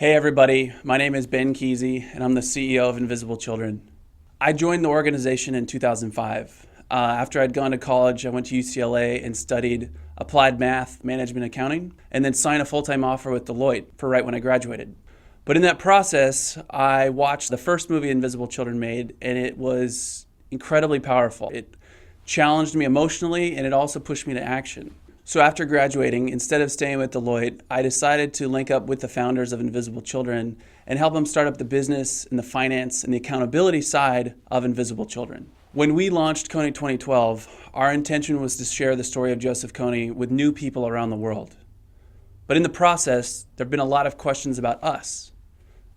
Hey everybody, my name is Ben Keesey and I'm the CEO of Invisible Children. I joined the organization in 2005. After I'd gone to college, I went to UCLA and studied applied math, management, accounting, and then signed a full-time offer with Deloitte for right when I graduated. But in that process, I watched the first movie Invisible Children made, and it was incredibly powerful. It challenged me emotionally, and it also pushed me to action. So after graduating, instead of staying with Deloitte, I decided to link up with the founders of Invisible Children and help them start up the business and the finance and the accountability side of Invisible Children. When we launched KONY 2012, our intention was to share the story of Joseph KONY with new people around the world. But in the process, there have been a lot of questions about us.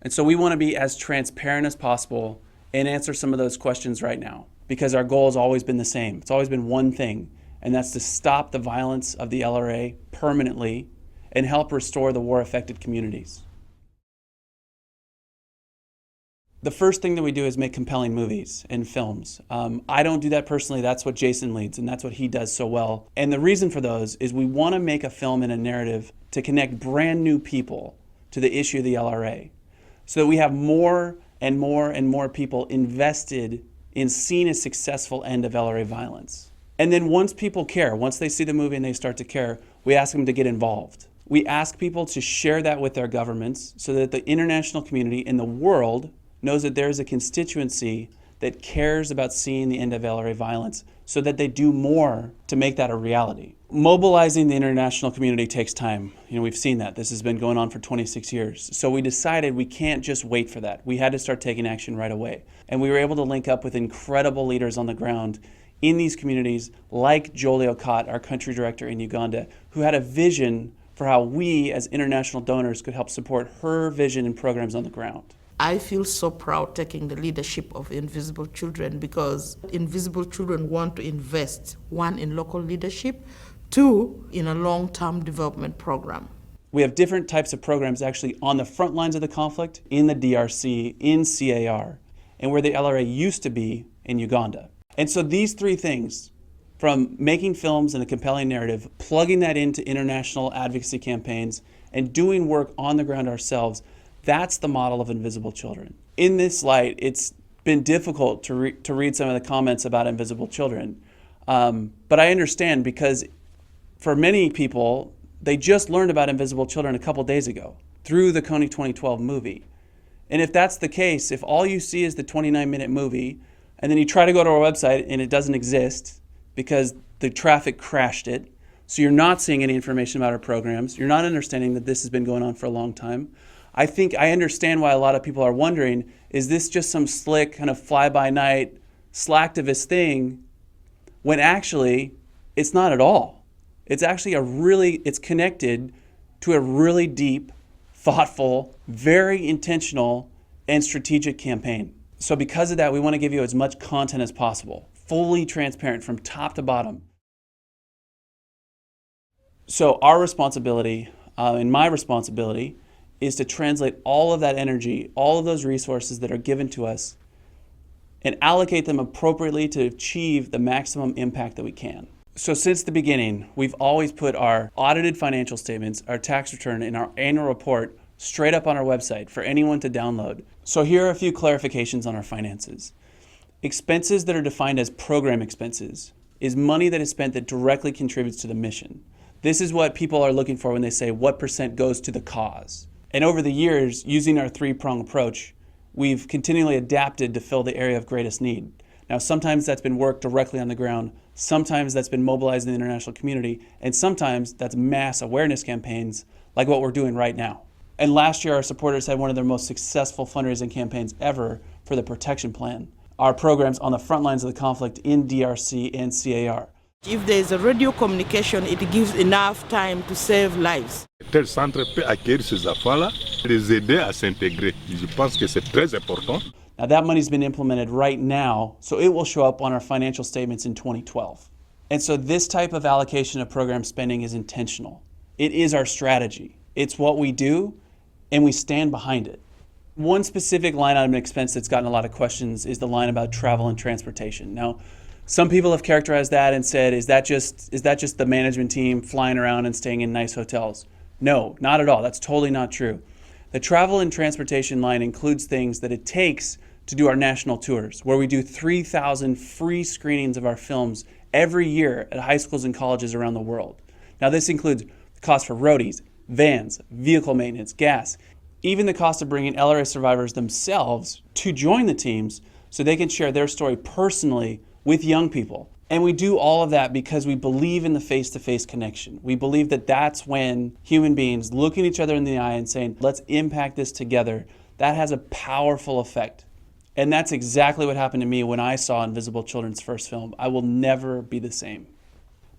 And so we want to be as transparent as possible and answer some of those questions right now, because our goal has always been the same. It's always been one thing, and that's to stop the violence of the LRA permanently and help restore the war-affected communities. The first thing that we do is make compelling movies and films. I don't do that personally. That's what Jason leads, and that's what he does so well. And the reason for those is we want to make a film and a narrative to connect brand new people to the issue of the LRA, so that we have more and more and more people invested in seeing a successful end of LRA violence. And then once people care, once they see the movie and they start to care, we ask them to get involved. We ask people to share that with their governments so that the international community in the world knows that there is a constituency that cares about seeing the end of LRA violence, so that they do more to make that a reality. Mobilizing the international community takes time. We've seen that. This has been going on for 26 years. So we decided we can't just wait for that. We had to start taking action right away. And we were able to link up with incredible leaders on the ground in these communities, like Jolie Okot, our country director in Uganda, who had a vision for how we as international donors could help support her vision and programs on the ground. I feel so proud taking the leadership of Invisible Children, because Invisible Children want to invest, one, in local leadership, two, in a long-term development program. We have different types of programs actually on the front lines of the conflict, in the DRC, in CAR, and where the LRA used to be in Uganda. And so these three things, from making films and a compelling narrative, plugging that into international advocacy campaigns, and doing work on the ground ourselves, that's the model of Invisible Children. In this light, it's been difficult to read some of the comments about Invisible Children. But I understand, because for many people, they just learned about Invisible Children a couple days ago through the KONY 2012 movie. And if that's the case, if all you see is the 29-minute movie, and then you try to go to our website and it doesn't exist because the traffic crashed it, so you're not seeing any information about our programs, you're not understanding that this has been going on for a long time, I think I understand why a lot of people are wondering, is this just some slick kind of fly-by-night slacktivist thing, when actually it's not at all. It's actually it's connected to a really deep, thoughtful, very intentional, and strategic campaign. So because of that, we want to give you as much content as possible, fully transparent from top to bottom. So our responsibility, and my responsibility, is to translate all of that energy, all of those resources that are given to us, and allocate them appropriately to achieve the maximum impact that we can. So since the beginning, we've always put our audited financial statements, our tax return, and our annual report straight up on our website for anyone to download. So here are a few clarifications on our finances. Expenses that are defined as program expenses is money that is spent that directly contributes to the mission. This is what people are looking for when they say what percent goes to the cause. And over the years, using our three-prong approach, we've continually adapted to fill the area of greatest need. Now, sometimes that's been work directly on the ground, sometimes that's been mobilizing the international community, and sometimes that's mass awareness campaigns like what we're doing right now. And last year, our supporters had one of their most successful fundraising campaigns ever for the Protection Plan, our programs on the front lines of the conflict in DRC and CAR. If there is a radio communication, it gives enough time to save lives. Tel centre peut accueillir ces enfants-là, les aider à s'intégrer. Je pense que c'est très important. Now that money's been implemented right now, so it will show up on our financial statements in 2012. And so this type of allocation of program spending is intentional. It is our strategy. It's what we do, and we stand behind it. One specific line item expense that's gotten a lot of questions is the line about travel and transportation. Now, some people have characterized that and said, is that just the management team flying around and staying in nice hotels? No, not at all. That's totally not true. The travel and transportation line includes things that it takes to do our national tours, where we do 3,000 free screenings of our films every year at high schools and colleges around the world. Now this includes the cost for roadies, vans, vehicle maintenance, gas, even the cost of bringing LRA survivors themselves to join the teams so they can share their story personally with young people. And we do all of that because we believe in the face-to-face connection. We believe that that's when human beings looking each other in the eye and saying, let's impact this together, that has a powerful effect. And that's exactly what happened to me when I saw Invisible Children's first film. I will never be the same.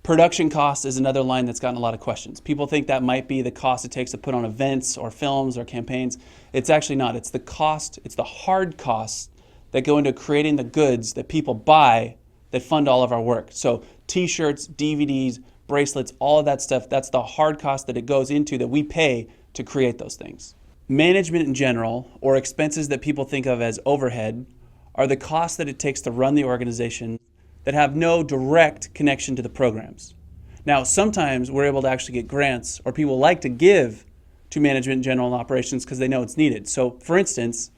Production cost is another line that's gotten a lot of questions. People think that might be the cost it takes to put on events or films or campaigns. It's actually not. It's the cost, it's the hard costs that go into creating the goods that people buy that fund all of our work. So t-shirts, DVDs, bracelets, all of that stuff, that's the hard cost that it goes into that we pay to create those things. Management in general, or expenses that people think of as overhead, are the costs that it takes to run the organization that have no direct connection to the programs. Now, sometimes we're able to actually get grants, or people like to give to management in general and operations because they know it's needed. So, for instance,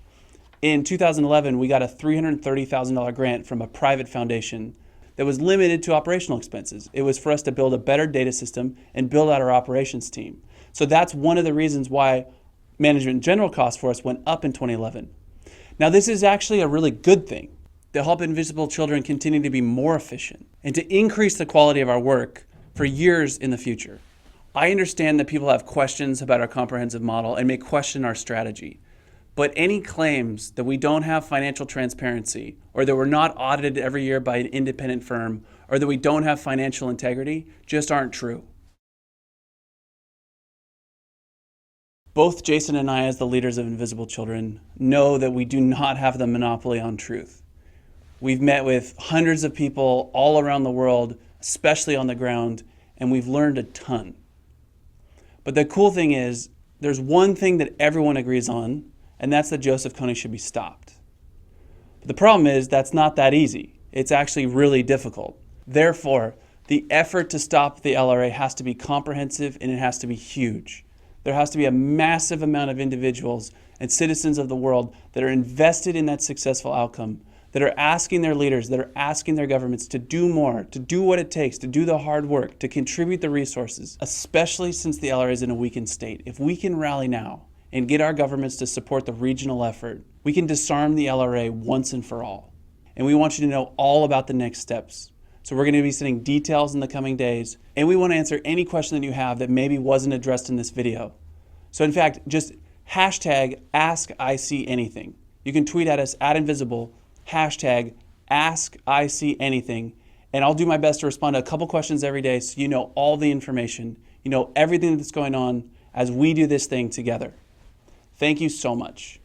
in 2011, we got a $330,000 grant from a private foundation that was limited to operational expenses. It was for us to build a better data system and build out our operations team. So that's one of the reasons why management in general costs for us went up in 2011. Now, this is actually a really good thing to help Invisible Children continue to be more efficient and to increase the quality of our work for years in the future. I understand that people have questions about our comprehensive model and may question our strategy. But any claims that we don't have financial transparency, or that we're not audited every year by an independent firm, or that we don't have financial integrity just aren't true. Both Jason and I, as the leaders of Invisible Children, know that we do not have the monopoly on truth. We've met with hundreds of people all around the world, especially on the ground, and we've learned a ton. But the cool thing is, there's one thing that everyone agrees on, and that's that Joseph KONY should be stopped. But the problem is, that's not that easy. It's actually really difficult. Therefore, the effort to stop the LRA has to be comprehensive and it has to be huge. There has to be a massive amount of individuals and citizens of the world that are invested in that successful outcome, that are asking their leaders, that are asking their governments to do more, to do what it takes, to do the hard work, to contribute the resources, especially since the LRA is in a weakened state. If we can rally now and get our governments to support the regional effort, we can disarm the LRA once and for all. And we want you to know all about the next steps. So we're going to be sending details in the coming days, and we want to answer any question that you have that maybe wasn't addressed in this video. So in fact, just hashtag AskICAnything. You can tweet at us @Invisible, hashtag AskICAnything, and I'll do my best to respond to a couple questions every day so you know all the information, you know everything that's going on as we do this thing together. Thank you so much.